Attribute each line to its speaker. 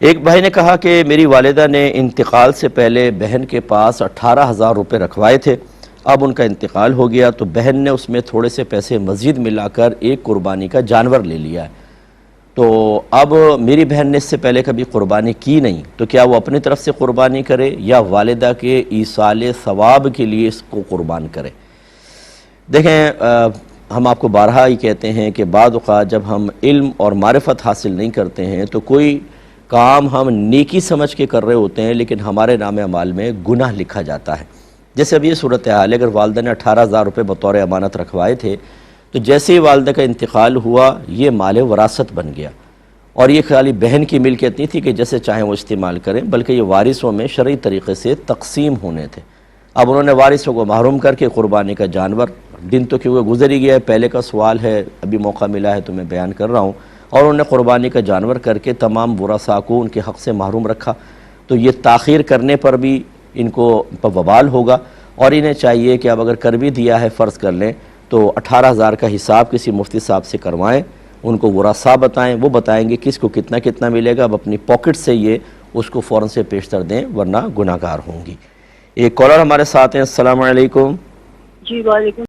Speaker 1: ایک بھائی نے کہا کہ میری والدہ نے انتقال سے پہلے بہن کے پاس 18,000 روپے رکھوائے تھے، اب ان کا انتقال ہو گیا تو بہن نے اس میں تھوڑے سے پیسے مزید ملا کر ایک قربانی کا جانور لے لیا ہے۔ تو اب میری بہن نے اس سے پہلے کبھی قربانی کی نہیں، تو کیا وہ اپنی طرف سے قربانی کرے یا والدہ کے ایصال ثواب کے لیے اس کو قربان کرے؟ دیکھیں، ہم آپ کو بارہا ہی کہتے ہیں کہ بعض اوقات جب ہم علم اور معرفت حاصل نہیں کرتے ہیں تو کوئی کام ہم نیکی سمجھ کے کر رہے ہوتے ہیں لیکن ہمارے نام اعمال میں گناہ لکھا جاتا ہے۔ جیسے اب یہ صورتحال ہے، اگر والدہ نے 18,000 روپے بطور امانت رکھوائے تھے تو جیسے ہی والدہ کا انتقال ہوا یہ مال وراثت بن گیا، اور یہ خالی بہن کی ملکیت نہیں تھی کہ جیسے چاہیں وہ استعمال کریں، بلکہ یہ وارثوں میں شرعی طریقے سے تقسیم ہونے تھے۔ اب انہوں نے وارثوں کو محروم کر کے قربانی کا جانور، دن تو کیونکہ گزر ہی گیا ہے، پہلے کا سوال ہے، ابھی موقع ملا ہے تو میں بیان کر رہا ہوں، اور انہوں نے قربانی کا جانور کر کے تمام ورثاء کو ان کے حق سے محروم رکھا، تو یہ تاخیر کرنے پر بھی ان کو وبال ہوگا، اور انہیں چاہیے کہ اب اگر کر بھی دیا ہے فرض کر لیں تو 18,000 کا حساب کسی مفتی صاحب سے کروائیں، ان کو ورثاء بتائیں، وہ بتائیں گے کس کو کتنا کتنا ملے گا، اب اپنی پاکٹ سے یہ اس کو فوراً سے پیشتر دیں ورنہ گناہگار ہوں گی۔ ایک کالر ہمارے ساتھ ہیں۔ السلام علیکم۔
Speaker 2: جی وعلیکم